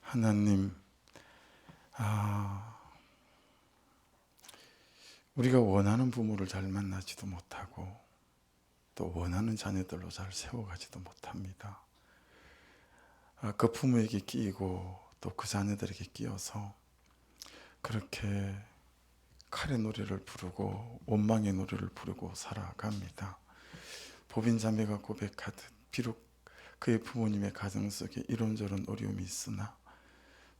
하나님, 우리가 원하는 부모를 잘 만나지도 못하고 또 원하는 자녀들로 잘 세워가지도 못합니다. 그 부모에게 끼이고 또 그 자녀들에게 끼어서 그렇게 칼의 노래를 부르고 원망의 노래를 부르고 살아갑니다. 보빈 자매가 고백하듯 비록 그의 부모님의 가정 속에 이런저런 어려움이 있으나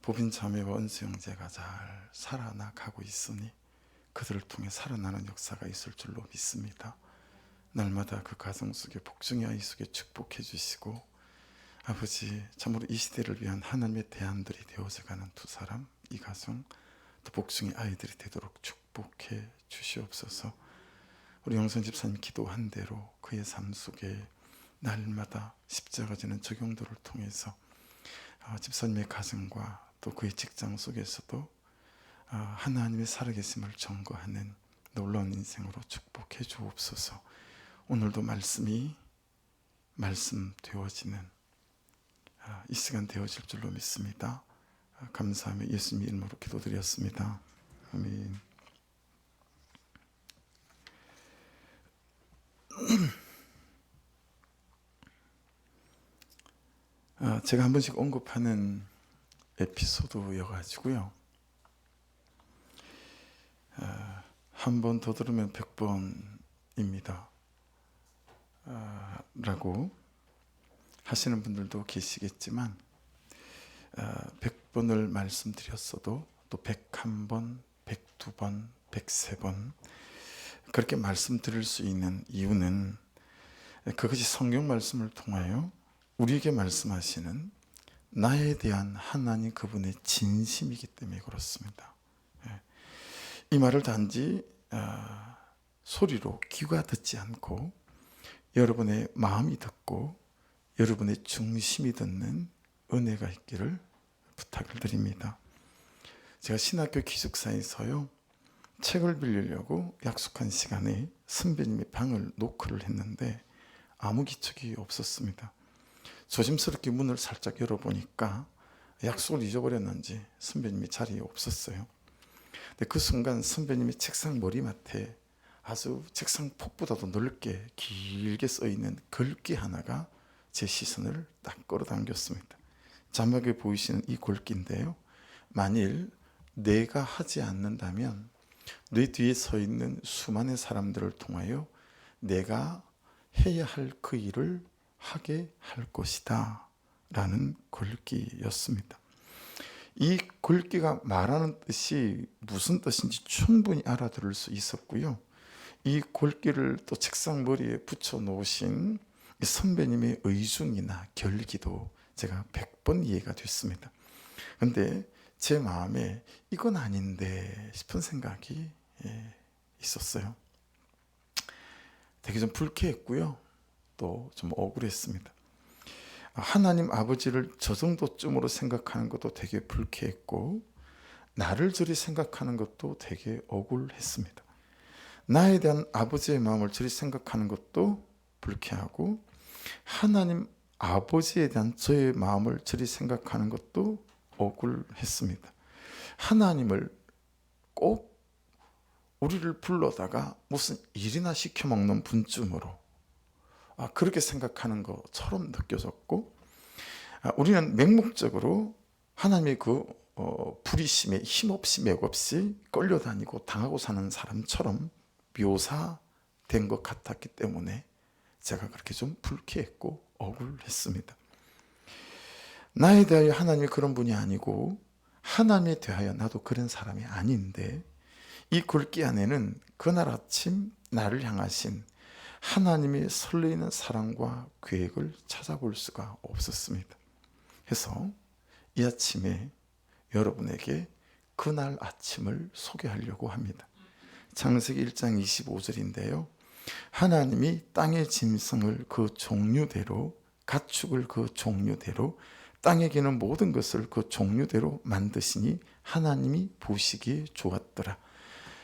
보빈 자매와 은수 형제가 잘 살아나가고 있으니 그들을 통해 살아나는 역사가 있을 줄로 믿습니다. 날마다 그 가정 속에 복중의 아이 속에 축복해 주시고, 아버지, 참으로 이 시대를 위한 하나님의 대안들이 되어져가는 두 사람, 이 가정, 또 복중의 아이들이 되도록 축복해 주시옵소서. 우리 영선 집사님 기도한 대로 그의 삶 속에 날마다 십자가 지는 적용도를 통해서 집사님의 가정과 또 그의 직장 속에서도 하나님의 살아계심을 증거하는 놀라운 인생으로 축복해 주옵소서. 오늘도 말씀이 말씀되어지는 이 시간 되어질 줄로 믿습니다. 감사하며 예수님 이름으로 기도드렸습니다. 아멘. 제가 한 번씩 언급하는 에피소드여가지고요. 한 번 더 들으면 100번입니다. 라고 하시는 분들도 계시겠지만 100번을 말씀드렸어도 또 101번, 102번, 103번 그렇게 말씀드릴 수 있는 이유는 그것이 성경 말씀을 통하여 우리에게 말씀하시는 나에 대한 하나님 그분의 진심이기 때문에 그렇습니다. 이 말을 단지 소리로 귀가 듣지 않고 여러분의 마음이 듣고 여러분의 중심이 듣는 은혜가 있기를 부탁을 드립니다. 제가 신학교 기숙사에서요, 책을 빌리려고 약속한 시간에 선배님이 방을 노크를 했는데 아무 기척이 없었습니다. 조심스럽게 문을 살짝 열어보니까 약속을 잊어버렸는지 선배님이 자리에 없었어요. 근데 그 순간 선배님이 책상 머리맡에 아주 책상 폭보다도 넓게 길게 써있는 글귀 하나가 제 시선을 딱 끌어당겼습니다. 자막에 보이시는 이 글귀인데요, 만일 내가 하지 않는다면 내 뒤에 서 있는 수많은 사람들을 통하여 내가 해야 할 그 일을 하게 할 것이다 라는 글귀였습니다. 이 글귀가 말하는 뜻이 무슨 뜻인지 충분히 알아들을 수 있었고요. 이 글귀를 또 책상 머리에 붙여 놓으신 선배님의 의중이나 결기도 제가 100번 이해가 됐습니다. 그런데 제 마음에 이건 아닌데 싶은 생각이 있었어요. 되게 좀 불쾌했고요. 또 좀 억울했습니다. 하나님 아버지를 저 정도쯤으로 생각하는 것도 되게 불쾌했고, 나를 저리 생각하는 것도 되게 억울했습니다. 나에 대한 아버지의 마음을 저리 생각하는 것도 불쾌하고, 하나님 아버지에 대한 저의 마음을 저리 생각하는 것도 억울했습니다. 하나님을 꼭 우리를 불러다가 무슨 일이나 시켜먹는 분쯤으로 그렇게 생각하는 것처럼 느껴졌고, 우리는 맹목적으로 하나님의 그 부리심에 힘없이 맥없이 끌려다니고 당하고 사는 사람처럼 묘사된 것 같았기 때문에 제가 그렇게 좀 불쾌했고 억울했습니다. 나에 대하여 하나님이 그런 분이 아니고 하나님에 대하여 나도 그런 사람이 아닌데, 이 글귀 안에는 그날 아침 나를 향하신 하나님의 설레이는 사랑과 계획을 찾아볼 수가 없었습니다. 그래서 이 아침에 여러분에게 그날 아침을 소개하려고 합니다. 창세기 1장 25절인데요. 하나님이 땅의 짐승을 그 종류대로, 가축을 그 종류대로, 땅에 기는 모든 것을 그 종류대로 만드시니 하나님이 보시기에 좋았더라.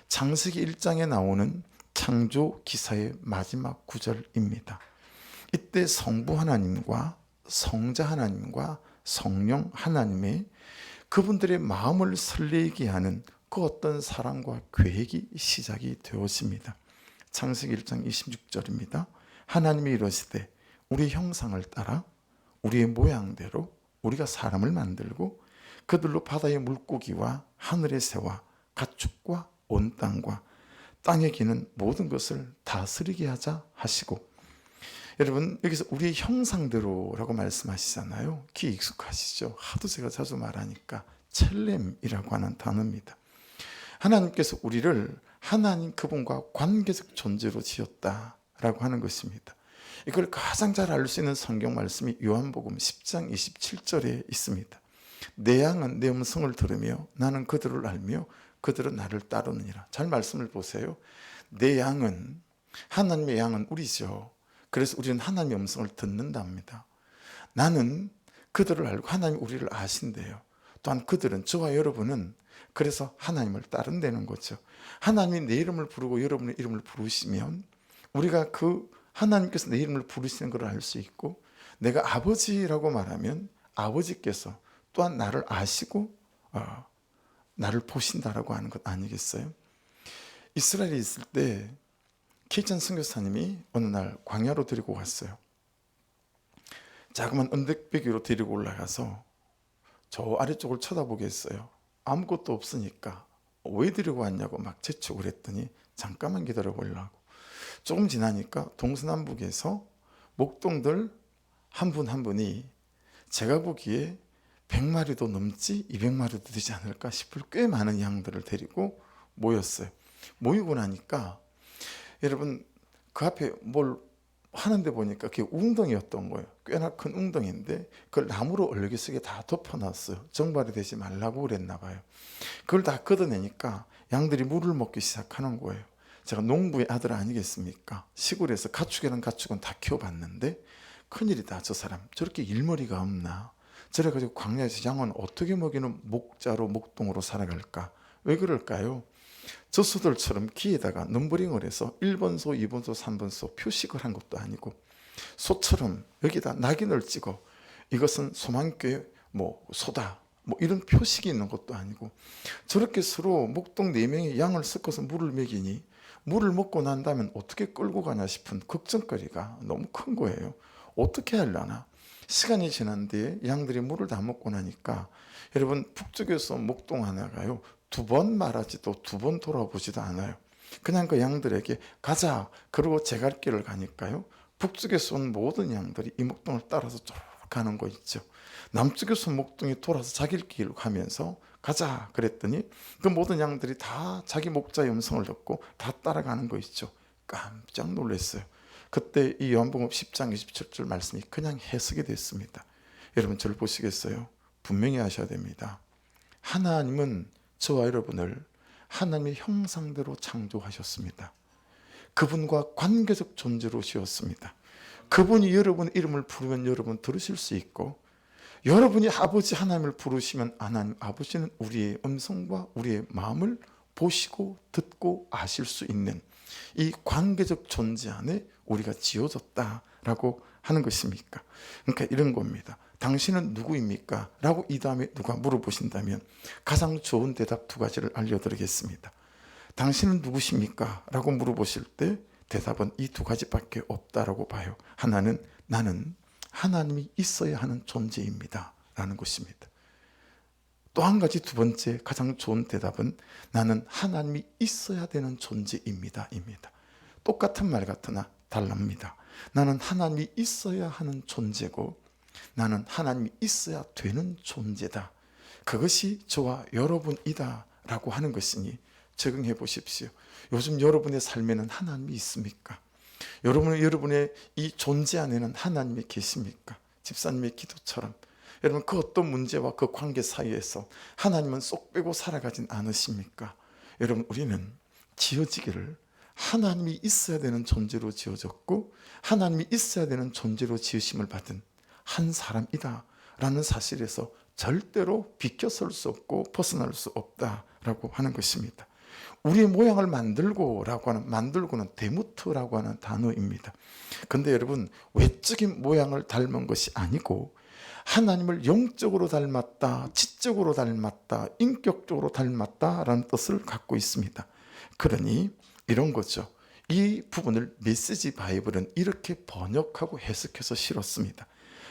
창세기 1장에 나오는 창조 기사의 마지막 구절입니다. 이때 성부 하나님과 성자 하나님과 성령 하나님의 그분들의 마음을 설레게 하는 그 어떤 사랑과 계획이 시작이 되었습니다. 창세기 1장 26절입니다. 하나님이 이르시되 우리 형상을 따라 우리의 모양대로 우리가 사람을 만들고 그들로 바다의 물고기와 하늘의 새와 가축과 온 땅과 땅에 기는 모든 것을 다스리게 하자 하시고, 여러분 여기서 우리의 형상대로라고 말씀하시잖아요. 귀 익숙하시죠? 하도 제가 자주 말하니까 첼렘이라고 하는 단어입니다. 하나님께서 우리를 하나님 그분과 관계적 존재로 지었다라고 하는 것입니다. 이걸 가장 잘 알 수 있는 성경 말씀이 요한복음 10장 27절에 있습니다. 내 양은 내 음성을 들으며 나는 그들을 알며 그들은 나를 따르느니라. 잘 말씀을 보세요. 내 양은, 하나님의 양은 우리죠. 그래서 우리는 하나님의 음성을 듣는답니다. 나는 그들을 알고 하나님이 우리를 아신대요. 또한 그들은, 저와 여러분은 그래서 하나님을 따른다는 거죠. 하나님이 내 이름을 부르고 여러분의 이름을 부르시면 우리가 그 하나님께서 내 이름을 부르시는 걸 알 수 있고, 내가 아버지라고 말하면 아버지께서 또한 나를 아시고 나를 보신다라고 하는 것 아니겠어요? 이스라엘에 있을 때 케이찬 선교사님이 어느 날 광야로 데리고 갔어요. 자그만 언덕배기로 데리고 올라가서 저 아래쪽을 쳐다보게 했어요. 아무것도 없으니까 왜 데리고 왔냐고 막 재촉을 했더니 잠깐만 기다려 보려고. 조금 지나니까 동서남북에서 목동들 한 분 한 분이 제가 보기에 100마리도 넘지 200마리도 되지 않을까 싶을 꽤 많은 양들을 데리고 모였어요. 모이고 나니까 여러분 그 앞에 뭘 하는데 보니까 그게 웅덩이였던 거예요. 꽤나 큰 웅덩이인데 그걸 나무로 얼기석에 다 덮어놨어요. 정발이 되지 말라고 그랬나 봐요. 그걸 다 걷어내니까 양들이 물을 먹기 시작하는 거예요. 제가 농부의 아들 아니겠습니까? 시골에서 가축이란 가축은 다 키워봤는데 큰일이다. 저 사람 저렇게 일머리가 없나? 저래가지고 광야에서 양은 어떻게 먹이는 목자로 목동으로 살아갈까? 왜 그럴까요? 저수들처럼 귀에다가 넘버링을 해서 1번소, 2번소, 3번소 표식을 한 것도 아니고, 소처럼 여기다 낙인을 찍어 이것은 소만교의 소다 이런 표식이 있는 것도 아니고, 저렇게 서로 목동 4명의 양을 섞어서 물을 먹이니 물을 먹고 난 다음에 어떻게 끌고 가냐 싶은 걱정거리가 너무 큰 거예요. 어떻게 하려나? 시간이 지난 뒤에 양들이 물을 다 먹고 나니까, 여러분 북쪽에서 목동 하나가요 2번 말하지도 2번 돌아보지도 않아요. 그냥 그 양들에게 가자 그러고 제 갈 길을 가니까요, 북쪽에서 온 모든 양들이 이 목동을 따라서 쭉 가는 거 있죠. 남쪽에서 온 목동이 돌아서 자기 길을 가면서 가자 그랬더니 그 모든 양들이 다 자기 목자의 음성을 듣고 다 따라가는 거 있죠. 깜짝 놀랐어요. 그때 이 요한복음 10장 27절 말씀이 그냥 해석이 됐습니다. 여러분 저를 보시겠어요? 분명히 아셔야 됩니다. 하나님은 저와 여러분을 하나님의 형상대로 창조하셨습니다. 그분과 관계적 존재로 지었습니다. 그분이 여러분의 이름을 부르면 여러분 들으실 수 있고, 여러분이 아버지 하나님을 부르시면 하나님 아버지는 우리의 음성과 우리의 마음을 보시고 듣고 아실 수 있는 이 관계적 존재 안에 우리가 지어졌다라고 하는 것입니까? 그러니까 이런 겁니다. 당신은 누구입니까? 라고 이 다음에 누가 물어보신다면 가장 좋은 대답 2가지를 알려드리겠습니다. 당신은 누구십니까? 라고 물어보실 때 대답은 이 2가지밖에 없다라고 봐요. 하나는 나는 하나님이 있어야 하는 존재입니다 라는 것입니다. 또 한 가지 2번째 가장 좋은 대답은 나는 하나님이 있어야 되는 존재입니다 입니다. 똑같은 말 같으나 달랍니다. 나는 하나님이 있어야 하는 존재고 나는 하나님이 있어야 되는 존재다. 그것이 저와 여러분이다 라고 하는 것이니 적용해 보십시오. 요즘 여러분의 삶에는 하나님이 있습니까? 여러분의 이 존재 안에는 하나님이 계십니까? 집사님의 기도처럼 여러분 그 어떤 문제와 그 관계 사이에서 하나님은 쏙 빼고 살아가진 않으십니까? 여러분 우리는 지어지기를 하나님이 있어야 되는 존재로 지어졌고 하나님이 있어야 되는 존재로 지으심을 받은 한 사람이다 라는 사실에서 절대로 비껴설 수 없고 벗어날 수 없다라고 하는 것입니다. 우리의 모양을 만들고는 데무트라고 하는 단어입니다. 근데 여러분 외적인 모양을 닮은 것이 아니고 하나님을 영적으로 닮았다, 지적으로 닮았다, 인격적으로 닮았다라는 뜻을 갖고 있습니다. 그러니 이런 거죠. 이 부분을 메시지 바이블은 이렇게 번역하고 해석해서 실었습니다.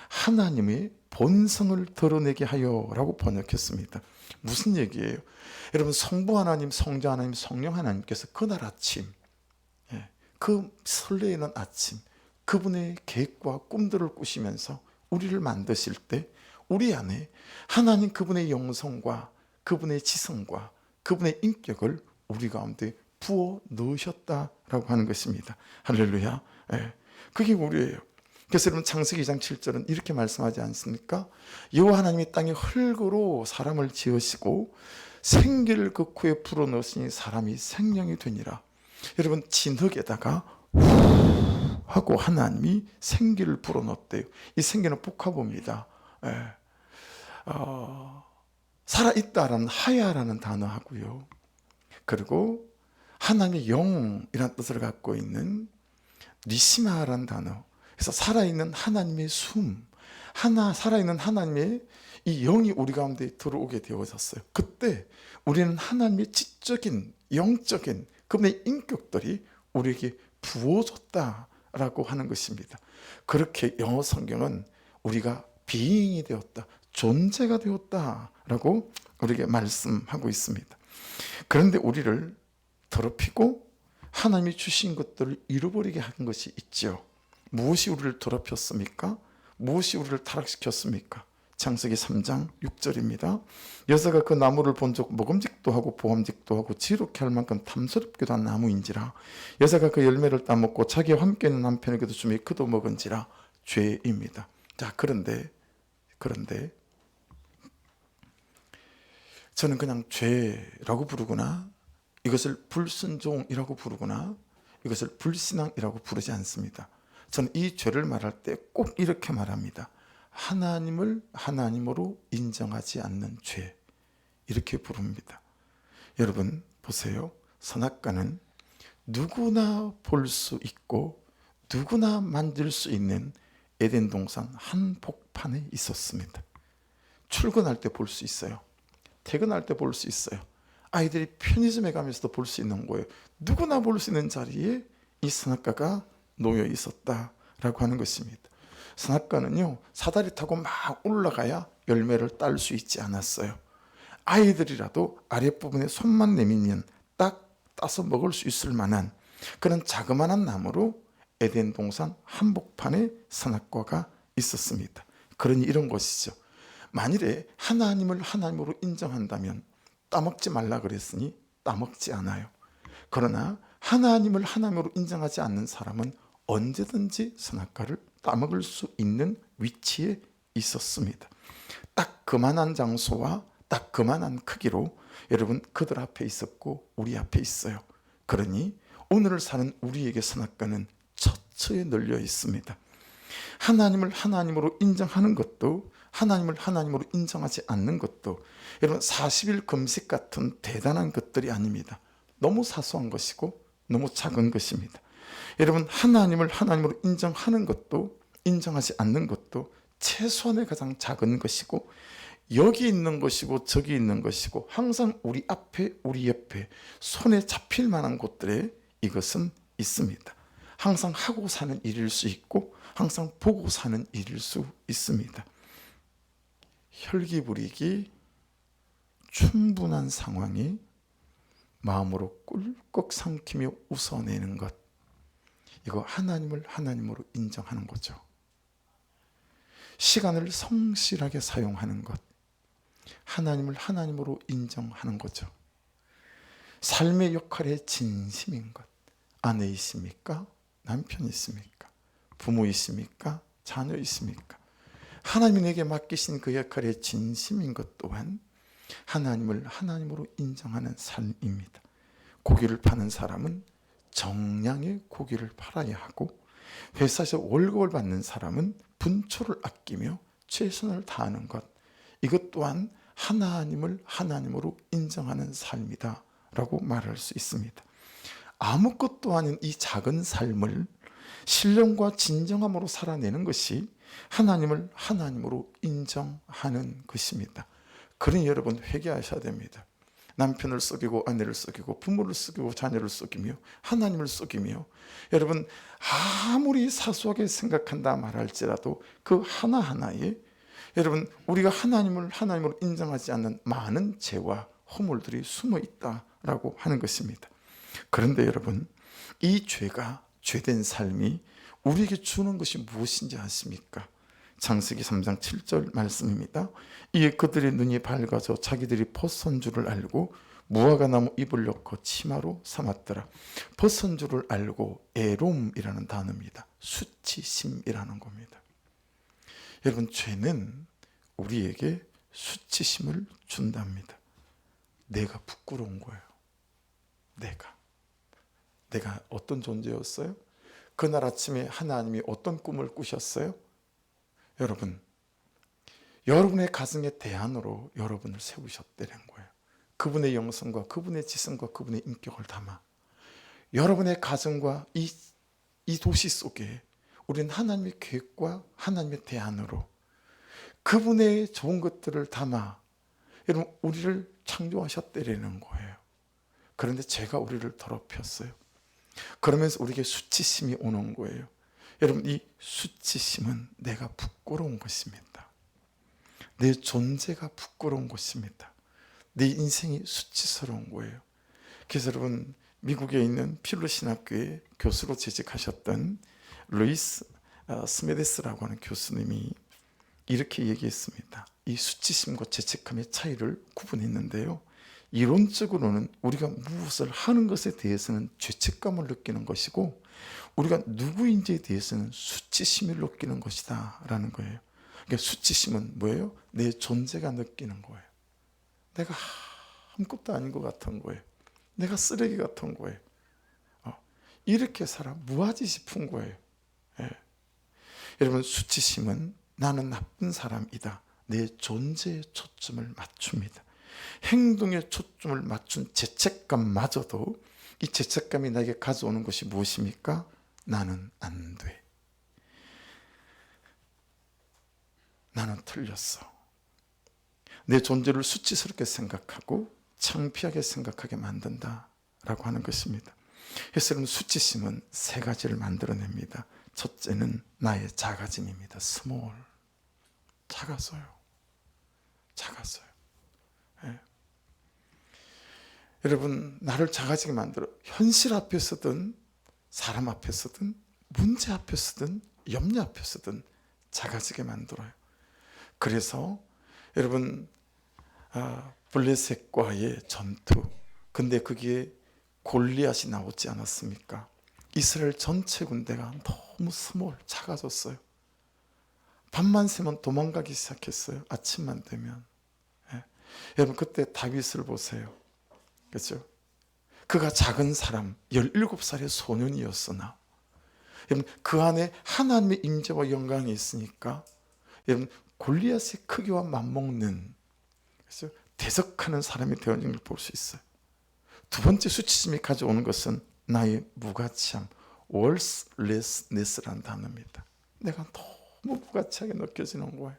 하나님의 본성을 드러내게 하여 라고 번역했습니다. 무슨 얘기예요? 여러분, 성부 하나님, 성자 하나님, 성령 하나님께서 그날 아침, 그 설레이는 아침, 그분의 계획과 꿈들을 꾸시면서 우리를 만드실 때 우리 안에 하나님 그분의 영성과 그분의 지성과 그분의 인격을 우리 가운데 부어 넣으셨다라고 하는 것입니다. 할렐루야. 그게 우리예요. 그래서 여러분, 창세기 2장 7절은 이렇게 말씀하지 않습니까? 여호와 하나님이 땅에 흙으로 사람을 지으시고 생기를 그 코에 불어넣으시니 사람이 생명이 되니라. 여러분, 진흙에다가 하고 하나님이 생기를 불어넣었대요. 이 생기는 복화보입니다. 살아있다라는 하야라는 단어하고요. 그리고 하나님의 영이라는 뜻을 갖고 있는 리시마라는 단어. 그래서 살아있는 하나님의 숨, 살아있는 하나님의 이 영이 우리 가운데 들어오게 되어졌어요. 그때 우리는 하나님의 지적인, 영적인 그분의 인격들이 우리에게 부어졌다라고 하는 것입니다. 그렇게 영어 성경은 우리가 비잉이 되었다, 존재가 되었다라고 우리에게 말씀하고 있습니다. 그런데 우리를 더럽히고 하나님이 주신 것들을 잃어버리게 한 것이 있죠. 무엇이 우리를 더럽혔습니까? 무엇이 우리를 타락시켰습니까? 창세기 3장 6절입니다. 여자가 그 나무를 본즉 먹음직도 하고 보암직도 하고 지롭게 할 만큼 탐스럽기도 한 나무인지라. 여자가 그 열매를 따먹고 자기와 함께 있는 남편에게도 주며 그도 먹은지라. 죄입니다. 자, 그런데 저는 그냥 죄라고 부르거나 이것을 불순종이라고 부르거나 이것을 불신앙이라고 부르지 않습니다. 저는 이 죄를 말할 때 꼭 이렇게 말합니다. 하나님을 하나님으로 인정하지 않는 죄, 이렇게 부릅니다. 여러분 보세요. 선악과는 누구나 볼 수 있고 누구나 만질 수 있는 에덴 동산 한복판에 있었습니다. 출근할 때 볼 수 있어요. 퇴근할 때 볼 수 있어요. 아이들이 편의점에 가면서도 볼 수 있는 거예요. 누구나 볼 수 있는 자리에 이 선악과가 놓여 있었다라고 하는 것입니다. 선악과는요, 사다리 타고 막 올라가야 열매를 딸 수 있지 않았어요. 아이들이라도 아랫부분에 손만 내밀면 딱 따서 먹을 수 있을 만한 그런 자그마한 나무로 에덴 동산 한복판에 선악과가 있었습니다. 그러니 이런 것이죠. 만일에 하나님을 하나님으로 인정한다면 따먹지 말라 그랬으니 따먹지 않아요. 그러나 하나님을 하나님으로 인정하지 않는 사람은 언제든지 선악과를 따먹을 수 있는 위치에 있었습니다. 딱 그만한 장소와 딱 그만한 크기로 여러분 그들 앞에 있었고 우리 앞에 있어요. 그러니 오늘을 사는 우리에게 선악과는 처처에 널려 있습니다. 하나님을 하나님으로 인정하는 것도 하나님을 하나님으로 인정하지 않는 것도 여러분 40일 금식 같은 대단한 것들이 아닙니다. 너무 사소한 것이고 너무 작은 것입니다. 여러분, 하나님을 하나님으로 인정하는 것도 인정하지 않는 것도 최소한의 가장 작은 것이고 여기 있는 것이고 저기 있는 것이고 항상 우리 앞에 우리 옆에 손에 잡힐 만한 곳들에 이것은 있습니다. 항상 하고 사는 일일 수 있고 항상 보고 사는 일일 수 있습니다. 혈기 부리기 충분한 상황이 마음으로 꿀꺽 삼키며 웃어내는 것, 이거 하나님을 하나님으로 인정하는 거죠. 시간을 성실하게 사용하는 것, 하나님을 하나님으로 인정하는 거죠. 삶의 역할에 진심인 것, 아내 있습니까? 남편 있습니까? 부모 있습니까? 자녀 있습니까? 하나님이 내게 맡기신 그 역할에 진심인 것 또한 하나님을 하나님으로 인정하는 삶입니다. 고기를 파는 사람은 정량의 고기를 팔아야 하고 회사에서 월급을 받는 사람은 분초를 아끼며 최선을 다하는 것, 이것 또한 하나님을 하나님으로 인정하는 삶이다 라고 말할 수 있습니다. 아무것도 아닌 이 작은 삶을 신령과 진정함으로 살아내는 것이 하나님을 하나님으로 인정하는 것입니다. 그러니 여러분 회개하셔야 됩니다. 남편을 속이고 아내를 속이고 부모를 속이고 자녀를 속이며 하나님을 속이며, 여러분 아무리 사소하게 생각한다 말할지라도 그 하나하나에 여러분 우리가 하나님을 하나님으로 인정하지 않는 많은 죄와 허물들이 숨어 있다라고 하는 것입니다. 그런데 여러분, 이 죄가, 죄된 삶이 우리에게 주는 것이 무엇인지 아십니까? 창세기 3장 7절 말씀입니다. 이에 그들의 눈이 밝아져 자기들이 벗은 줄을 알고 무화과나무 잎을 넣고 치마로 삼았더라. 벗은 줄을 알고 에롬이라는 단어입니다. 수치심이라는 겁니다. 여러분, 죄는 우리에게 수치심을 준답니다. 내가 부끄러운 거예요. 내가 어떤 존재였어요? 그날 아침에 하나님이 어떤 꿈을 꾸셨어요? 여러분의 가정의 대안으로 여러분을 세우셨다는 거예요. 그분의 영성과 그분의 지성과 그분의 인격을 담아 여러분의 가정과 이 도시 속에 우리는 하나님의 계획과 하나님의 대안으로 그분의 좋은 것들을 담아 여러분 우리를 창조하셨다는 거예요. 그런데 죄가 우리를 더럽혔어요. 그러면서 우리에게 수치심이 오는 거예요. 여러분, 이 수치심은 내가 부끄러운 것입니다. 내 존재가 부끄러운 것입니다. 내 인생이 수치스러운 거예요. 그래서 여러분, 미국에 있는 필로 신학교에 교수로 재직하셨던 루이스 스메데스라고 하는 교수님이 이렇게 얘기했습니다. 이 수치심과 죄책감의 차이를 구분했는데요, 이론적으로는 우리가 무엇을 하는 것에 대해서는 죄책감을 느끼는 것이고 우리가 누구인지에 대해서는 수치심을 느끼는 것이다 라는 거예요. 그러니까 수치심은 뭐예요? 내 존재가 느끼는 거예요. 내가 아무것도 아닌 것 같은 거예요. 내가 쓰레기 같은 거예요. 이렇게 살아 무아지 싶은 거예요. 여러분, 수치심은 나는 나쁜 사람이다, 내 존재에 초점을 맞춥니다. 행동에 초점을 맞춘 죄책감마저도 이 죄책감이 나에게 가져오는 것이 무엇입니까? 나는 안 돼. 나는 틀렸어. 내 존재를 수치스럽게 생각하고 창피하게 생각하게 만든다라고 하는 것입니다. 그래서 여러분, 수치심은 세 가지를 만들어냅니다. 첫째는 나의 작아짐입니다. 스몰. 작아서요. 여러분, 나를 작아지게 만들어 현실 앞에서든 사람 앞에서든 문제 앞에서든 염려 앞에서든 작아지게 만들어요. 그래서 여러분, 블레셋과의 전투, 근데 거기에 골리앗이 나오지 않았습니까? 이스라엘 전체 군대가 너무 작아졌어요. 밤만 새면 도망가기 시작했어요. 아침만 되면. 여러분, 그때 다윗을 보세요. 그렇죠? 그가 작은 사람 17살의 소년이었으나 여러분, 그 안에 하나님의 임재와 영광이 있으니까 여러분, 골리앗의 크기와 맞먹는, 그렇죠? 대적하는 사람이 되어진 걸 볼 수 있어요. 두 번째 수치심이 가져오는 것은 나의 무가치함, worthlessness라는 단어입니다. 내가 너무 무가치하게 느껴지는 거예요.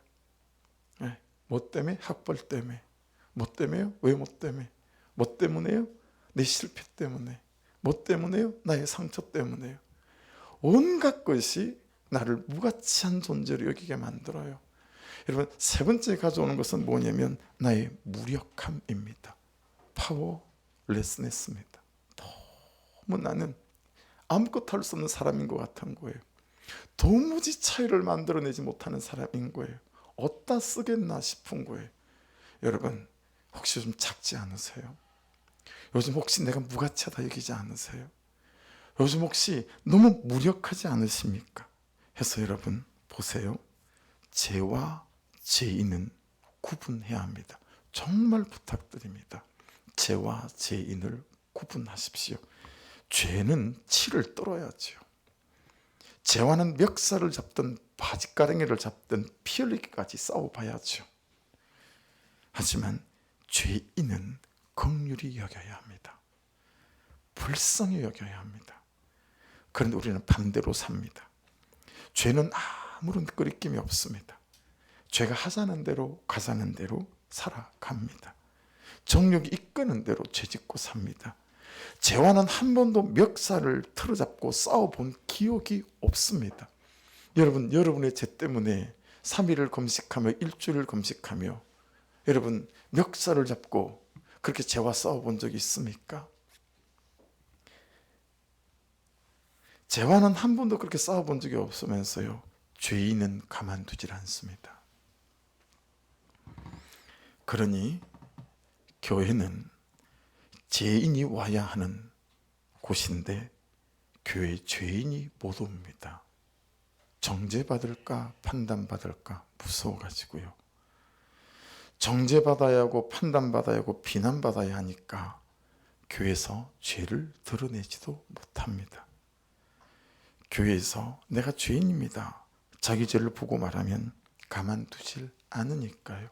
뭐 때문에? 학벌 때문에. 뭐 때문에요? 외모 때문에. 뭐 때문에요? 내 실패 때문에. 뭐 때문에요? 나의 상처 때문에요. 온갖 것이 나를 무가치한 존재로 여기게 만들어요. 여러분, 세 번째 가져오는 것은 뭐냐면 나의 무력함입니다. 파워레스네스입니다. 너무 나는 아무것도 할 수 없는 사람인 것 같은 거예요. 도무지 차이를 만들어내지 못하는 사람인 거예요. 어디다 쓰겠나 싶은 거예요. 여러분, 혹시 좀 작지 않으세요? 요즘 혹시 내가 무가치하다 여기지 않으세요? 요즘 혹시 너무 무력하지 않으십니까? 해서 여러분 보세요. 죄와 죄인은 구분해야 합니다. 정말 부탁드립니다. 죄와 죄인을 구분하십시오. 죄는 치를 떨어야죠. 죄와는 멱살을 잡든 바짓가랑이를 잡든 피 흘리기까지 싸워봐야죠. 하지만 죄인은 긍휼히 여겨야 합니다. 불쌍히 여겨야 합니다. 그런데 우리는 반대로 삽니다. 죄는 아무런 거리낌이 없습니다. 죄가 하자는 대로 가자는 대로 살아갑니다. 정욕이 이끄는 대로 죄짓고 삽니다. 죄와는 한 번도 멱살을 틀어잡고 싸워본 기억이 없습니다. 여러분, 여러분의 죄 때문에 3일을 금식하며 일주일을 금식하며 여러분 멱살을 잡고 그렇게 죄와 싸워본 적이 있습니까? 죄와는 한 번도 그렇게 싸워본 적이 없으면서요, 죄인은 가만두질 않습니다. 그러니 교회는 죄인이 와야 하는 곳인데 교회에 죄인이 못 옵니다. 정죄받을까 판단받을까 무서워가지고요. 정죄받아야 하고 판단받아야 하고 비난받아야 하니까 교회에서 죄를 드러내지도 못합니다. 교회에서 내가 죄인입니다, 자기 죄를 보고 말하면 가만두질 않으니까요.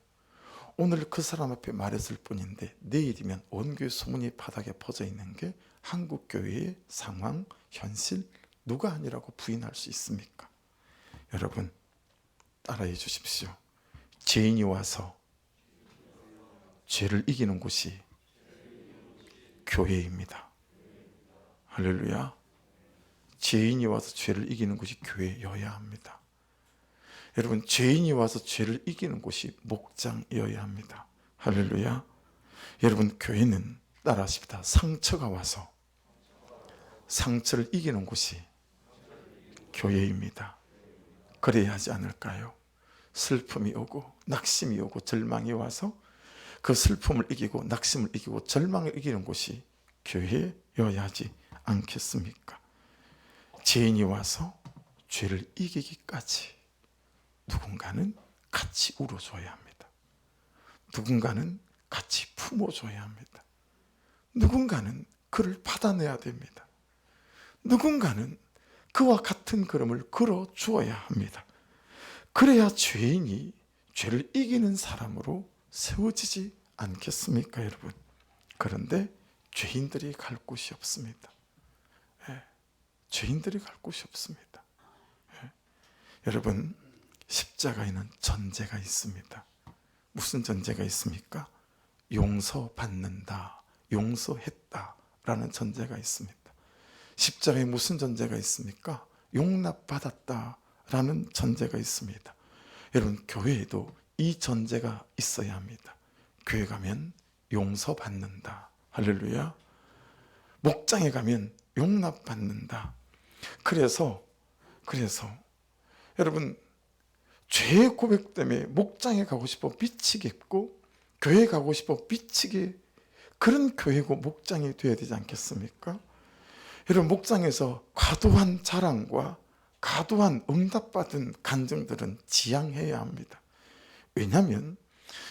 오늘 그 사람 앞에 말했을 뿐인데 내일이면 온 교회 소문이 바닥에 퍼져 있는 게 한국교회의 상황, 현실, 누가 아니라고 부인할 수 있습니까? 여러분 따라해 주십시오. 죄인이 와서 죄를 이기는 곳이 교회입니다. 할렐루야. 죄인이 와서 죄를 이기는 곳이 교회여야 합니다. 여러분, 죄인이 와서 죄를 이기는 곳이 목장이어야 합니다. 할렐루야. 여러분, 교회는 따라하십니다. 상처가 와서 상처를 이기는 곳이 교회입니다. 그래야 하지 않을까요? 슬픔이 오고 낙심이 오고 절망이 와서 그 슬픔을 이기고 낙심을 이기고 절망을 이기는 곳이 교회여야 하지 않겠습니까? 죄인이 와서 죄를 이기기까지 누군가는 같이 울어줘야 합니다. 누군가는 같이 품어줘야 합니다. 누군가는 그를 받아내야 됩니다. 누군가는 그와 같은 걸음을 걸어주어야 합니다. 그래야 죄인이 죄를 이기는 사람으로 세워지지 않겠습니까, 여러분? 그런데 죄인들이 갈 곳이 없습니다. 죄인들이 갈 곳이 없습니다. 여러분, 십자가에는 전제가 있습니다. 무슨 전제가 있습니까? 용서받는다, 용서했다 라는 전제가 있습니다. 십자가에 무슨 전제가 있습니까? 용납받았다 라는 전제가 있습니다. 여러분, 교회에도 이 전제가 있어야 합니다. 교회 가면 용서받는다. 할렐루야. 목장에 가면 용납받는다. 그래서 여러분, 죄의 고백 때문에 목장에 가고 싶어 미치겠고 교회 가고 싶어 미치게, 그런 교회고 목장이 되어야 되지 않겠습니까? 여러분, 목장에서 과도한 자랑과 과도한 응답받은 간증들은 지양해야 합니다. 왜냐하면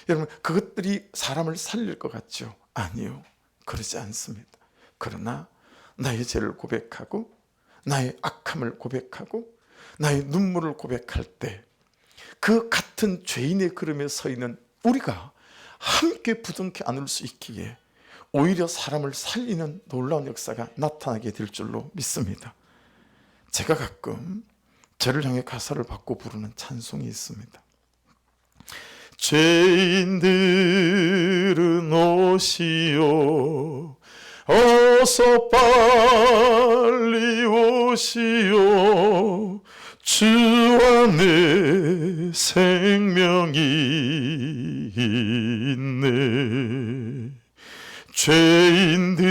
여러분, 그것들이 사람을 살릴 것 같죠? 아니요, 그러지 않습니다. 그러나 나의 죄를 고백하고 나의 악함을 고백하고 나의 눈물을 고백할 때 그 같은 죄인의 걸음에 서 있는 우리가 함께 부둥켜 안을 수 있기에 오히려 사람을 살리는 놀라운 역사가 나타나게 될 줄로 믿습니다. 제가 가끔 저를 향해 가사를 바꿔 부르는 찬송이 있습니다. 죄인들은 오시오, 어서 빨리 오시오, 주 안에 생명이 있네. 죄인들은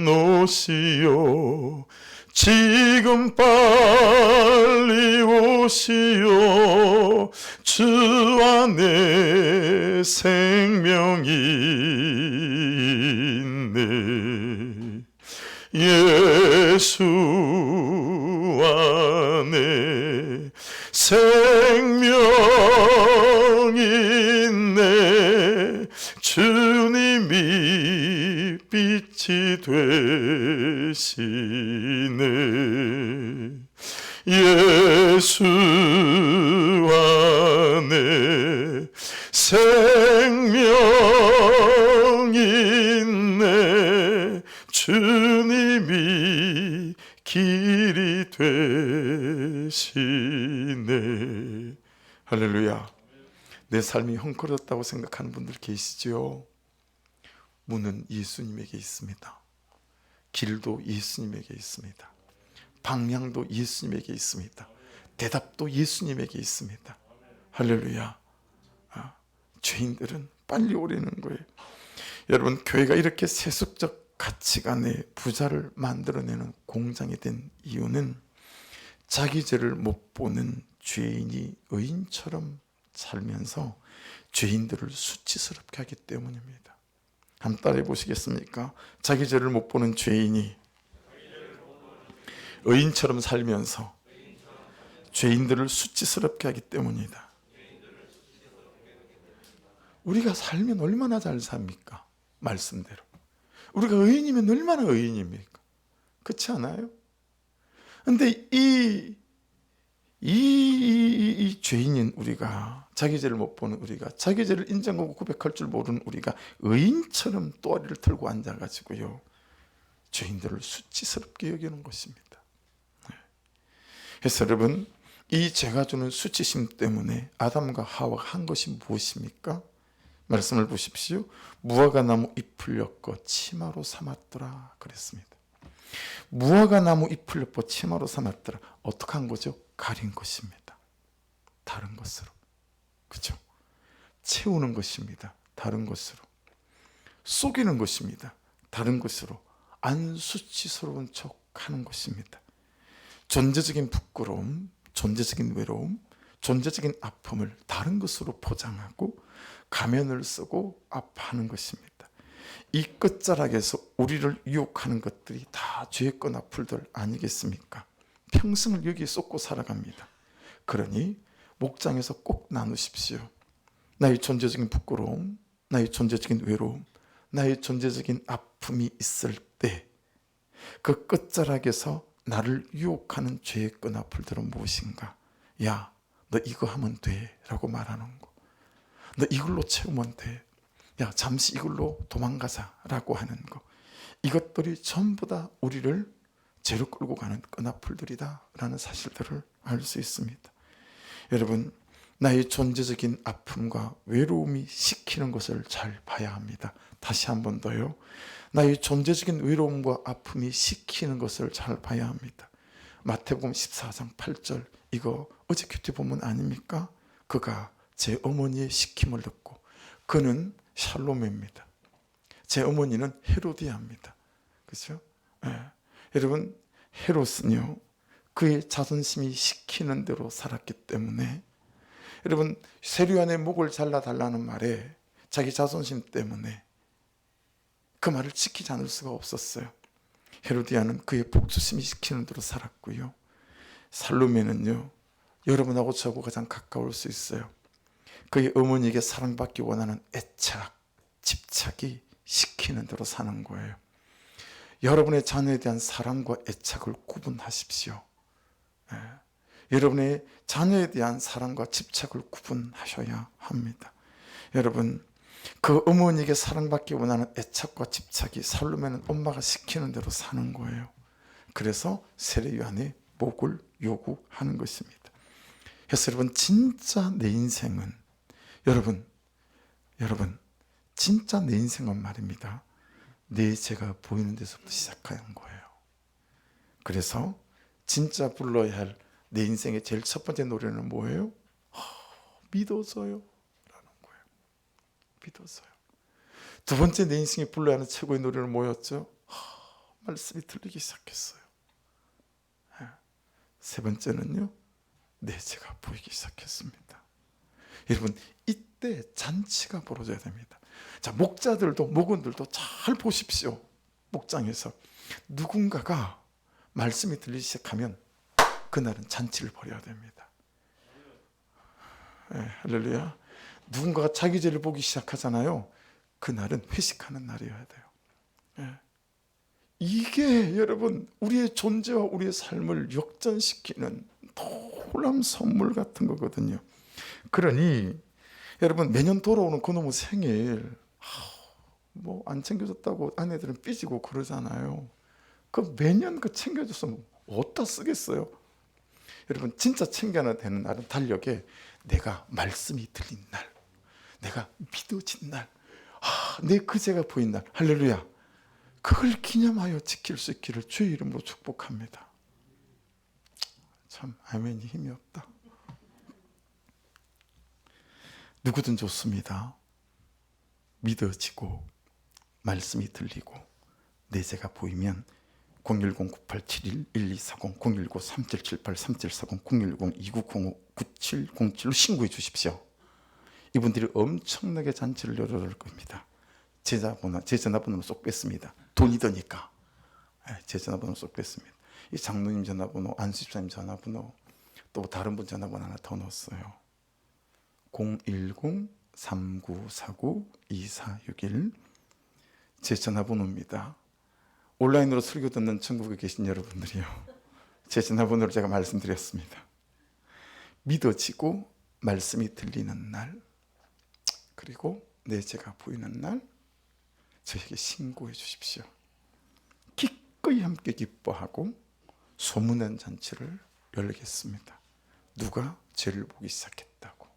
오시오, 지금 빨리 오시오, 주 안에 생명이 있네. 예수 안에 생명이 있네. 주님이 빛이 되시네. 예수 안에 생명이 있네. 주님이 길이 되시네. 할렐루야. 내 삶이 헝클어졌다고 생각하는 분들 계시죠? 문은 예수님에게 있습니다. 길도 예수님에게 있습니다. 방향도 예수님에게 있습니다. 대답도 예수님에게 있습니다. 할렐루야. 죄인들은 빨리 오려는 거예요. 여러분, 교회가 이렇게 세속적 가치관의 부자를 만들어내는 공장이 된 이유는 자기 죄를 못 보는 죄인이 의인처럼 살면서 죄인들을 수치스럽게 하기 때문입니다. 한번 따라해 보시겠습니까? 자기 죄를 못 보는 죄인이 의인처럼 살면서 죄인들을 수치스럽게 하기 때문이다. 우리가 살면 얼마나 잘 삽니까? 말씀대로. 우리가 의인이면 얼마나 의인입니까? 그렇지 않아요? 근데 이 죄인인 우리가, 자기 죄를 못 보는 우리가, 자기 죄를 인정하고 고백할 줄 모르는 우리가 의인처럼 또아리를 들고 앉아가지고요, 죄인들을 수치스럽게 여기는 것입니다. 그래서 여러분, 이 죄가 주는 수치심 때문에 아담과 하와가 한 것이 무엇입니까? 말씀을 보십시오. 무화과 나무 잎을 엮어 치마로 삼았더라 그랬습니다. 무화과 나무 잎을 엮어 치마로 삼았더라. 어떻게 한 거죠? 가린 것입니다. 다른 것으로. 그렇죠? 채우는 것입니다. 다른 것으로. 속이는 것입니다. 다른 것으로. 안 수치스러운 척 하는 것입니다. 존재적인 부끄러움, 존재적인 외로움, 존재적인 아픔을 다른 것으로 포장하고 가면을 쓰고 아파하는 것입니다. 이 끝자락에서 우리를 유혹하는 것들이 다 죄의 끈앞풀들 아니겠습니까? 평생을 여기에 쏟고 살아갑니다. 그러니 목장에서 꼭 나누십시오. 나의 존재적인 부끄러움, 나의 존재적인 외로움, 나의 존재적인 아픔이 있을 때 그 끝자락에서 나를 유혹하는 죄의 끈앞풀들은 무엇인가? 야, 너 이거 하면 돼 라고 말하는 거. 너 이걸로 채우면 돼. 야, 잠시 이걸로 도망가자 라고 하는 거. 이것들이 전부 다 우리를 죄로 끌고 가는 끈앞풀들이다 라는 사실들을 알 수 있습니다. 여러분, 나의 존재적인 아픔과 외로움이 시키는 것을 잘 봐야 합니다. 다시 한 번 더요. 나의 존재적인 외로움과 아픔이 시키는 것을 잘 봐야 합니다. 마태복음 14장 8절, 이거 어제 큐티 본문 아닙니까? 그가 제 어머니의 시킴을 듣고, 그는 샬롬입니다. 제 어머니는 헤로디아입니다. 그렇죠? 네. 여러분, 헤롯은요, 그의 자존심이 시키는 대로 살았기 때문에, 여러분, 세류안의 목을 잘라달라는 말에 자기 자존심 때문에 그 말을 지키지 않을 수가 없었어요. 헤로디아는 그의 복수심이 시키는 대로 살았고요. 살로메는요, 여러분하고 저하고 가장 가까울 수 있어요. 그의 어머니에게 사랑받기 원하는 애착, 집착이 시키는 대로 사는 거예요. 여러분의 자녀에 대한 사랑과 애착을 구분하십시오. 네. 여러분의 자녀에 대한 사랑과 집착을 구분하셔야 합니다. 여러분, 그 어머니에게 사랑받기 원하는 애착과 집착이 살로메는 엄마가 시키는 대로 사는 거예요. 그래서 세례요한의 목을 요구하는 것입니다. 그래서 여러분, 진짜 내 인생은, 여러분 진짜 내 인생은 말입니다, 내 죄가 보이는 데서부터 시작하는 거예요. 그래서 진짜 불러야 할 내 인생의 제일 첫 번째 노래는 뭐예요? 믿어서요 라는 거예요. 믿어서요. 두 번째 내 인생이 불러야 하는 최고의 노래는 뭐였죠? 말씀이 들리기 시작했어요. 세 번째는요, 내 죄가 보이기 시작했습니다. 여러분, 이때 잔치가 벌어져야 됩니다. 자, 목자들도, 목원들도 잘 보십시오. 목장에서 누군가가 말씀이 들리기 시작하면 그날은 잔치를 벌여야 됩니다. 네, 할렐루야. 누군가가 자기 죄를 보기 시작하잖아요. 그날은 회식하는 날이어야 돼요. 네. 이게 여러분, 우리의 존재와 우리의 삶을 역전시키는 놀라운 선물 같은 거거든요. 그러니 여러분, 매년 돌아오는 그놈의 생일, 뭐 안 챙겨줬다고 아내들은 삐지고 그러잖아요. 그 매년 그 챙겨줬으면 어디다 쓰겠어요? 여러분, 진짜 챙겨야 되는 날은 달력에 내가 말씀이 들린 날, 내가 믿어진 날, 내 그제가 보인 날, 할렐루야. 그걸 기념하여 지킬 수 있기를 주의 이름으로 축복합니다. 참 아멘이 힘이 없다. 누구든 좋습니다. 믿어지고 말씀이 들리고 내 제가 보이면 010-9871-1240, 019-3778-3740, 010-2905-9707로 신고해 주십시오. 이분들이 엄청나게 잔치를 열어줄 겁니다. 제 전화번호는 쏙 뺐습니다. 돈이 드니까 제 전화번호 쏙 뺐습니다. 이 장로님 전화번호, 안수집사님 전화번호, 또 다른 분 전화번호 하나 더 넣었어요. 010-3949-2461 제 전화번호입니다. 온라인으로 설교 듣는 전국에 계신 여러분들이요, 제 전화번호를 제가 말씀드렸습니다. 믿어지고 말씀이 들리는 날, 그리고 내 제가 보이는 날 저에게 신고해 주십시오. 기꺼이 함께 기뻐하고 소문난 잔치를 열겠습니다. 누가 죄를 보기 시작했다고,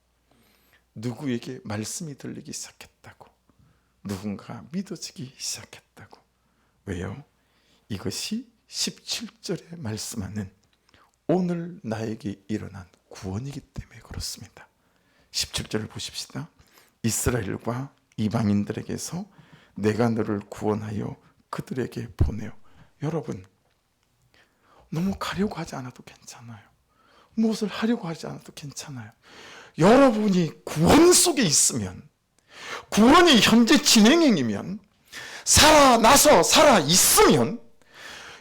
누구에게 말씀이 들리기 시작했다고, 누군가 믿어지기 시작했다고. 왜요? 이것이 17절에 말씀하는 오늘 나에게 일어난 구원이기 때문에 그렇습니다. 17절을 보십시다. 이스라엘과 이방인들에게서 내가 너를 구원하여 그들에게 보내요. 여러분, 너무 가려고 하지 않아도 괜찮아요. 무엇을 하려고 하지 않아도 괜찮아요. 여러분이 구원 속에 있으면, 구원이 현재 진행형이면, 살아나서 살아있으면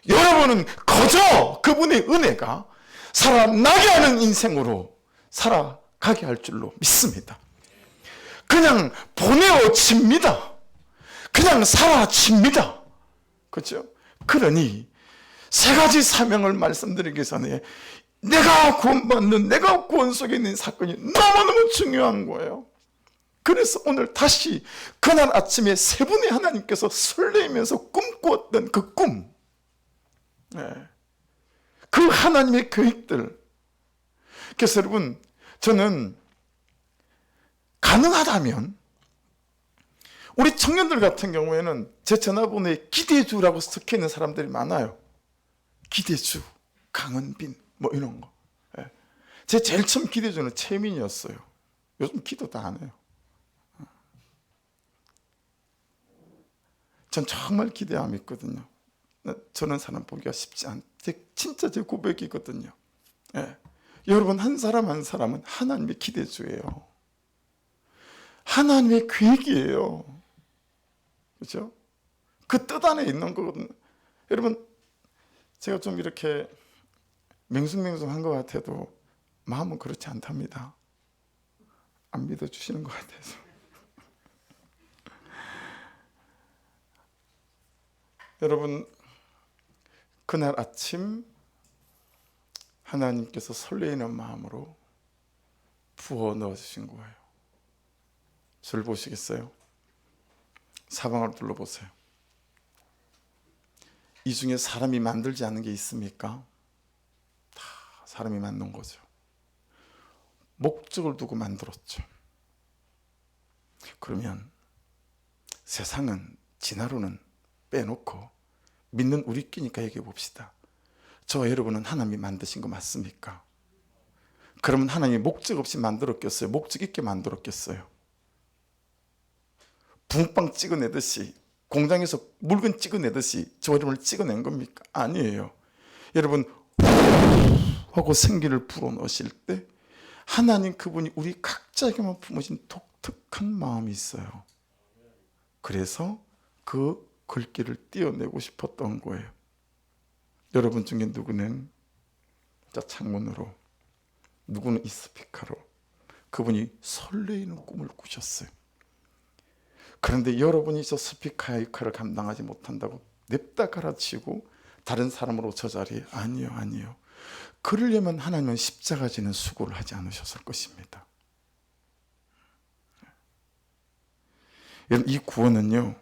여러분은 거저 그분의 은혜가 살아나게 하는 인생으로 살아가게 할 줄로 믿습니다. 그냥 보내어집니다. 그냥 사라집니다. 그렇죠? 그러니 세 가지 사명을 말씀드리기 전에 내가 구원받는, 내가 구원 속에 있는 사건이 너무너무 중요한 거예요. 그래서 오늘 다시 그날 아침에 세 분의 하나님께서 설레이면서 꿈꾸었던 그 꿈, 그 하나님의 계획들. 그래서 여러분, 저는 가능하다면 우리 청년들 같은 경우에는 제 전화번호에 기대주라고 적혀 있는 사람들이 많아요. 기대주, 강은빈 뭐 이런 거. 제 제일 처음 기대주는 최민이었어요. 요즘 기도 다 안 해요. 전 정말 기대함이 있거든요. 저런 사람 보기가 쉽지 진짜 제 고백이거든요. 여러분, 한 사람 한 사람은 하나님의 기대주예요. 하나님의 계획이에요. 그렇죠? 그 뜻 안에 있는 거거든요. 여러분, 제가 좀 이렇게 맹숭맹숭한 것 같아도 마음은 그렇지 않답니다. 안 믿어주시는 것 같아서. 여러분, 그날 아침 하나님께서 설레이는 마음으로 부어 넣어주신 거예요. 저를 보시겠어요? 사방을 둘러보세요. 이 중에 사람이 만들지 않은 게 있습니까? 다 사람이 만든 거죠. 목적을 두고 만들었죠. 그러면 세상은 진화론은 빼놓고 믿는 우리끼니까 얘기해 봅시다. 저와 여러분은 하나님이 만드신 거 맞습니까? 그러면 하나님이 목적 없이 만들었겠어요? 목적 있게 만들었겠어요? 붕빵 찍어내듯이, 공장에서 물건 찍어내듯이 저와 여러분을 찍어낸 겁니까? 아니에요. 여러분, 하고 생기를 불어넣으실 때 하나님 그분이 우리 각자에게만 품으신 독특한 마음이 있어요. 그래서 그 글귀를 띄어내고 싶었던 거예요. 여러분 중에 누구는 창문으로, 누구는 이 스피커로 그분이 설레이는 꿈을 꾸셨어요. 그런데 여러분이 저 스피커의 역할을 감당하지 못한다고 냅다 갈아치우고 다른 사람으로 저 자리에, 아니요. 그러려면 하나님은 십자가 지는 수고를 하지 않으셨을 것입니다. 여러분, 이 구원은요,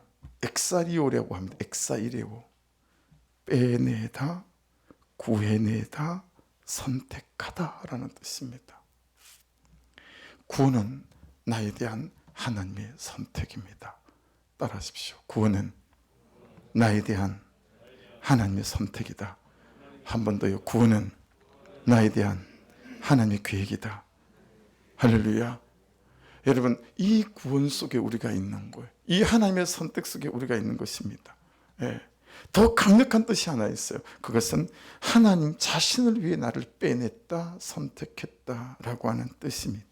엑사리오라고 합니다. 엑사이레오. 빼내다, 구해내다, 선택하다라는 뜻입니다. 구원은 나에 대한 하나님의 선택입니다. 따라하십시오. 구원은 나에 대한 하나님의 선택이다. 한 번 더요. 구원은 나에 대한 하나님의 계획이다. 할렐루야. 여러분, 이 구원 속에 우리가 있는 거예요. 이 하나님의 선택 속에 우리가 있는 것입니다. 예. 더 강력한 뜻이 하나 있어요. 그것은 하나님 자신을 위해 나를 빼냈다, 선택했다라고 하는 뜻입니다.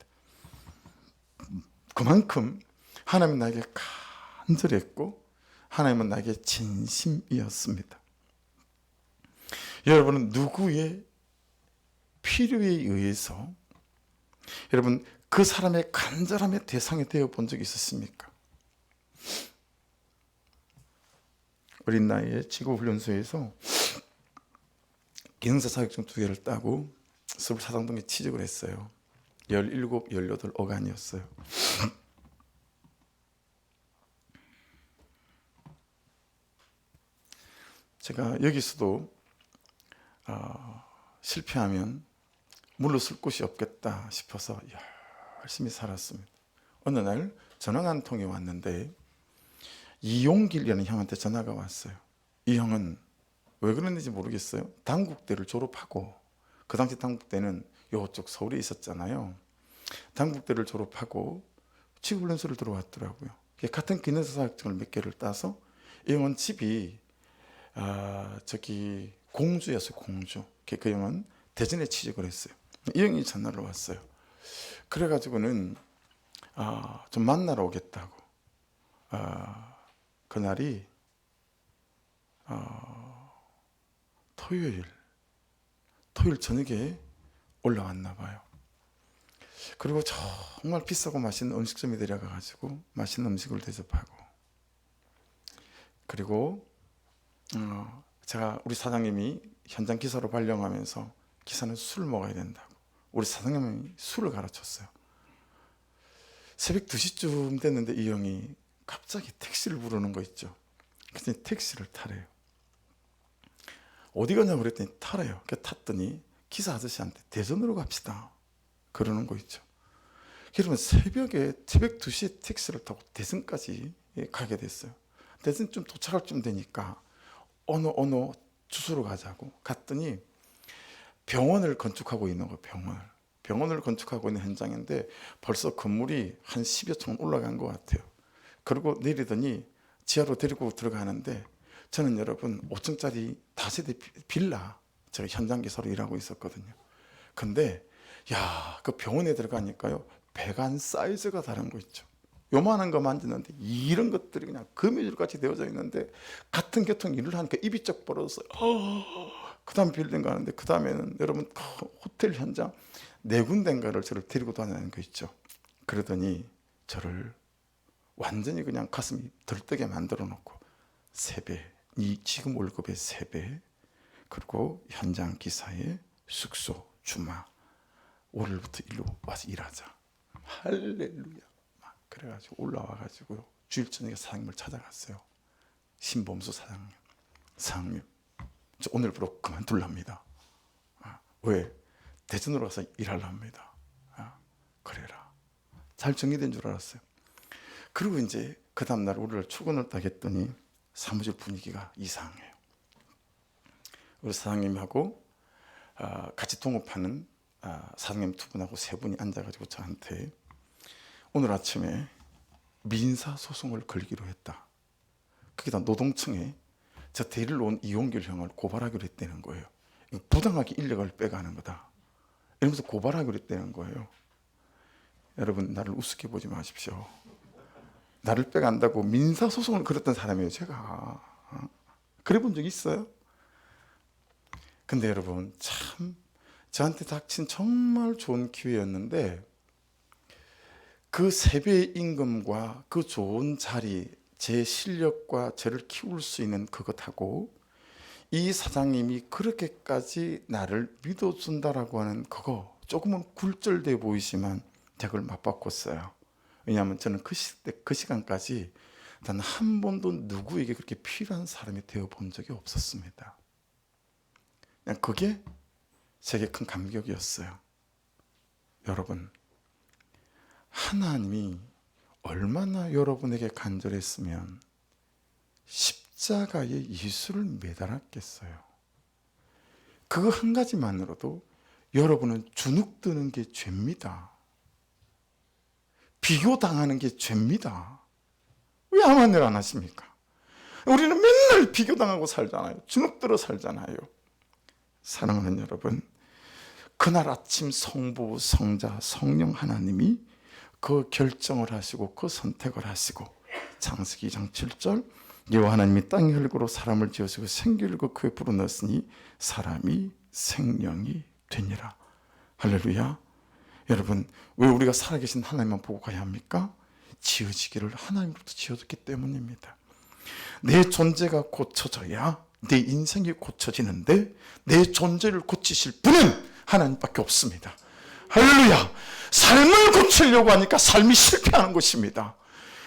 그만큼 하나님은 나에게 간절했고 하나님은 나에게 진심이었습니다. 여러분은 누구의 필요에 의해서 여러분 그 사람의 간절함의 대상이 되어 본 적이 있으십니까? 어린 나이에 지구훈련소에서 기능사 자격증 2개를 따고 서울 사당동에 취직을 했어요. 17, 18 어간이었어요. 제가 여기서도 실패하면 물러설 곳이 없겠다 싶어서 열심히 살았습니다. 어느 날 전화가 한 통이 왔는데 이용길이라는 형한테 전화가 왔어요. 이 형은 왜 그랬는지 모르겠어요. 당국대를 졸업하고, 그 당시 당국대는 요쪽 서울에 있었잖아요. 당국대를 졸업하고 지구훈련소를 들어왔더라고요. 같은 기능사 자격증을 몇 개를 따서 이 형은 집이 저기 공주였어요. 공주. 그 형은 대전에 취직을 했어요. 이 형이 전화를 왔어요. 그래가지고는 좀 만나러 오겠다고. 그날이 토요일 저녁에 올라왔나 봐요. 그리고 정말 비싸고 맛있는 음식점에 데려가가지고 맛있는 음식을 대접하고, 그리고 제가 우리 사장님이 현장 기사로 발령하면서 기사는 술을 먹어야 된다고 우리 사장님이 술을 가르쳤어요. 새벽 2시쯤 됐는데 이 형이 갑자기 택시를 부르는 거 있죠. 그래서 택시를 타래요. 어디 가냐고 그랬더니 타래요. 탔더니 기사 아저씨한테 대전으로 갑시다 그러는 거 있죠. 그러면 새벽 2시에 택시를 타고 대전까지 가게 됐어요. 대전 좀 도착할 쯤 되니까 어느 주소로 가자고 갔더니 병원을 건축하고 있는 거예요. 병원을 건축하고 있는 현장인데 벌써 건물이 한 10여 층 올라간 것 같아요. 그리고 내리더니 지하로 데리고 들어가는데, 저는 여러분 5층짜리 다세대 빌라, 제가 현장 기사로 일하고 있었거든요. 근데 그 병원에 들어가니까요, 배관 사이즈가 다른 거 있죠. 요만한 거 만지는데 이런 것들이 그냥 거미줄같이 되어져 있는데, 같은 교통 일을 하니까 입이 쩍 벌어졌어요. 그 다음 빌딩 가는데, 그 다음에는 여러분 호텔 현장 4군데인가를 저를 데리고 다니는 거 있죠. 그러더니 저를 완전히 그냥 가슴이 들뜨게 만들어 놓고 3배, 네 지금 월급의 3배, 그리고 현장 기사의 숙소, 주마, 월요일부터 일로 와서 일하자. 할렐루야. 막 그래가지고 올라와가지고 주일 저녁에 사장님을 찾아갔어요. 신범수 사장님, 저 오늘부로 그만둘랍니다. 왜? 대전으로 가서 일하랍니다. 그래라. 잘 정리된 줄 알았어요. 그리고 이제 그 다음날 우리를 출근을 딱 했더니 사무실 분위기가 이상해요. 우리 사장님하고 같이 동업하는 사장님 2분하고 3분이 앉아가지고 저한테 오늘 아침에 민사소송을 걸기로 했다. 거기다 노동청에 저 데리러 온 이용길 형을 고발하기로 했다는 거예요. 부당하게 인력을 빼가는 거다 이러면서 고발하기로 했다는 거예요. 여러분, 나를 우습게 보지 마십시오. 나를 빼간다고 민사소송을 걸었던 사람이에요. 제가 그래 본 적 있어요? 근데 여러분, 참 저한테 닥친 정말 좋은 기회였는데, 그 3배의 임금과 그 좋은 자리, 제 실력과 저를 키울 수 있는 그것하고 이 사장님이 그렇게까지 나를 믿어준다라고 하는 그거, 조금은 굴절돼 보이지만 제가 그걸 맛봤었어요. 왜냐하면 저는 그 시간까지 단 한 번도 누구에게 그렇게 필요한 사람이 되어 본 적이 없었습니다. 그냥 그게 제게 큰 감격이었어요. 여러분, 하나님이 얼마나 여러분에게 간절했으면 십자가에 예수를 매달았겠어요. 그거 한 가지만으로도 여러분은 주눅드는 게 죄입니다. 비교당하는 게 죄입니다. 왜 아무 말 안 하십니까? 우리는 맨날 비교당하고 살잖아요. 주눅들어 살잖아요. 사랑하는 여러분, 그날 아침 성부, 성자, 성령 하나님이 그 결정을 하시고 그 선택을 하시고 창세기 2장 7절 여호와 하나님이 땅의 흙으로 사람을 지으시고 생기를 그 그에 불어넣으시니 사람이 생명이 되니라. 할렐루야. 여러분, 왜 우리가 살아계신 하나님만 보고 가야 합니까? 지어지기를 하나님으로부터 지어졌기 때문입니다. 내 존재가 고쳐져야 내 인생이 고쳐지는데 내 존재를 고치실 분은 하나님밖에 없습니다. 할렐루야. 삶을 고치려고 하니까 삶이 실패하는 것입니다.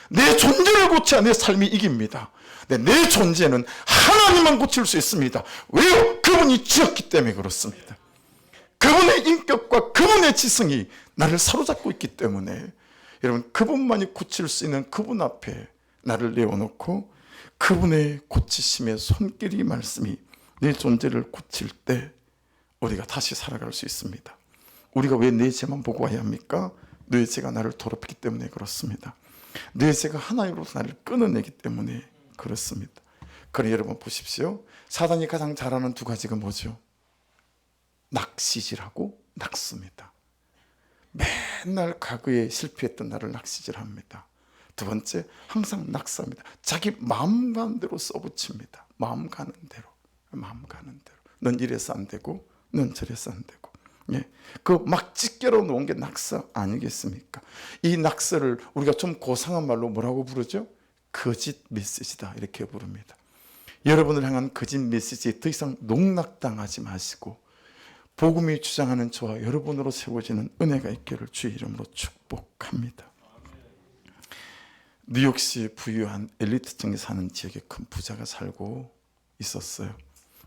내 존재를 고쳐야 내 삶이 이깁니다. 내 존재는 하나님만 고칠 수 있습니다. 왜요? 그분이 지었기 때문에 그렇습니다. 그분의 인격과 그분의 지성이 나를 사로잡고 있기 때문에 여러분, 그분만이 고칠 수 있는 그분 앞에 나를 내어놓고 그분의 고치심의 손길이 말씀이 내 존재를 고칠 때 우리가 다시 살아갈 수 있습니다. 우리가 왜 내 죄만 보고 와야 합니까? 내 죄가 나를 더럽히기 때문에 그렇습니다. 내 죄가 하나님으로부터 나를 끊어내기 때문에 그렇습니다. 그러니 여러분 보십시오. 사단이 가장 잘하는 두 가지가 뭐죠? 낚시질하고 낙수입니다. 맨날 과거에 실패했던 나를 낚시질합니다. 두 번째, 항상 낙서합니다. 자기 마음 가는 대로 써붙입니다. 마음 가는 대로. 넌 이래서 안 되고 넌 저래서 안 되고. 예. 그 막 찢겨러 놓은 게 낙서 아니겠습니까? 이 낙서를 우리가 좀 고상한 말로 뭐라고 부르죠? 거짓 메시지다 이렇게 부릅니다. 여러분을 향한 거짓 메시지에 더 이상 농락당하지 마시고 복음이 주장하는 저와 여러분으로 세워지는 은혜가 있기를 주의 이름으로 축복합니다. 뉴욕시 부유한 엘리트층에 사는 지역에 큰 부자가 살고 있었어요.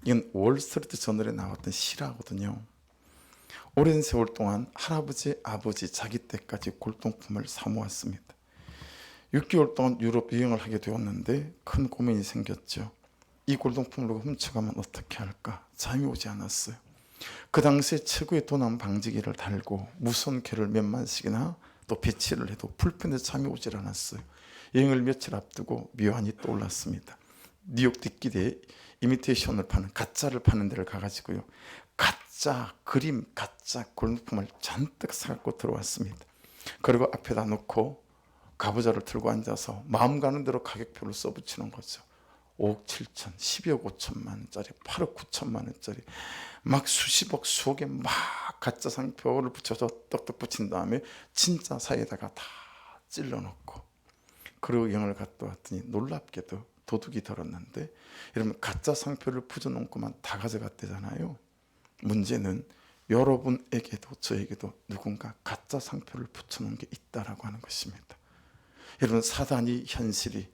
이건 월스트리트 저널에 나왔던 실화거든요. 오랜 세월 동안 할아버지, 아버지, 자기 때까지 골동품을 사모았습니다. 6개월 동안 유럽 여행을 하게 되었는데 큰 고민이 생겼죠. 이 골동품을 훔쳐가면 어떻게 할까? 잠이 오지 않았어요. 그 당시에 최고의 도난 방지기를 달고 무선 개를 몇만씩이나 또 배치를 해도 불편해서 잠이 오질 않았어요. 여행을 며칠 앞두고 묘안이 떠올랐습니다. 뉴욕 뒷길에 이미테이션을 파는 가짜를 파는 데를 가가지고요. 가짜 그림, 가짜 골동품을 잔뜩 사갖고 들어왔습니다. 그리고 앞에다 놓고 가부좌를 들고 앉아서 마음 가는 대로 가격표를 써붙이는 거죠. 5억 7천, 12억 5천만 원짜리, 8억 9천만 원짜리 막 수십억, 수억에 막 가짜 상표를 붙여서 떡떡 붙인 다음에 진짜 사이에다가 다 찔러놓고 그리고 영을 갔다 왔더니 놀랍게도 도둑이 들었는데 여러분 가짜 상표를 붙여놓고만 다 가져갔대잖아요. 문제는 여러분에게도 저에게도 누군가 가짜 상표를 붙여놓은 게 있다라고 하는 것입니다. 여러분 사단이 현실이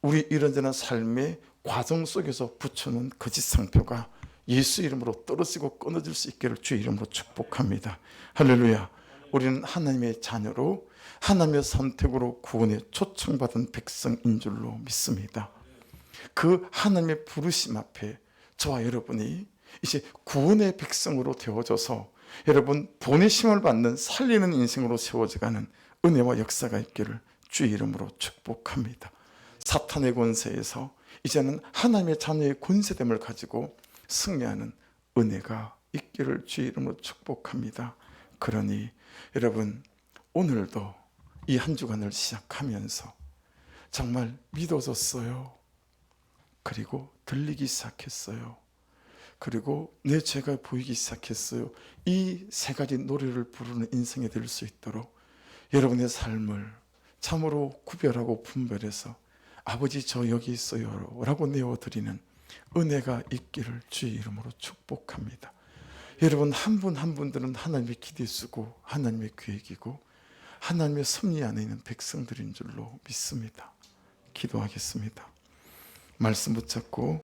우리 이런저런 삶의 과정 속에서 붙여놓은 거짓 상표가 예수 이름으로 떨어지고 끊어질 수 있기를 주의 이름으로 축복합니다. 할렐루야. 우리는 하나님의 자녀로 하나님의 선택으로 구원에 초청받은 백성인 줄로 믿습니다. 그 하나님의 부르심 앞에 저와 여러분이 이제 구원의 백성으로 되어져서 여러분 보내심을 받는 살리는 인생으로 세워져가는 은혜와 역사가 있기를 주의 이름으로 축복합니다. 사탄의 권세에서 이제는 하나님의 자녀의 권세됨을 가지고 승리하는 은혜가 있기를 주의 이름으로 축복합니다. 그러니 여러분 오늘도 이 한 주간을 시작하면서 정말 믿어졌어요. 그리고 들리기 시작했어요. 그리고 내 죄가 보이기 시작했어요. 이 세 가지 노래를 부르는 인생이 될 수 있도록 여러분의 삶을 참으로 구별하고 분별해서 아버지 저 여기 있어요 라고 내어드리는 은혜가 있기를 주의 이름으로 축복합니다. 여러분 한 분 한 분들은 하나님의 기대 쓰고 하나님의 계획이고 하나님의 섭리 안에 있는 백성들인 줄로 믿습니다. 기도하겠습니다. 말씀 붙잡고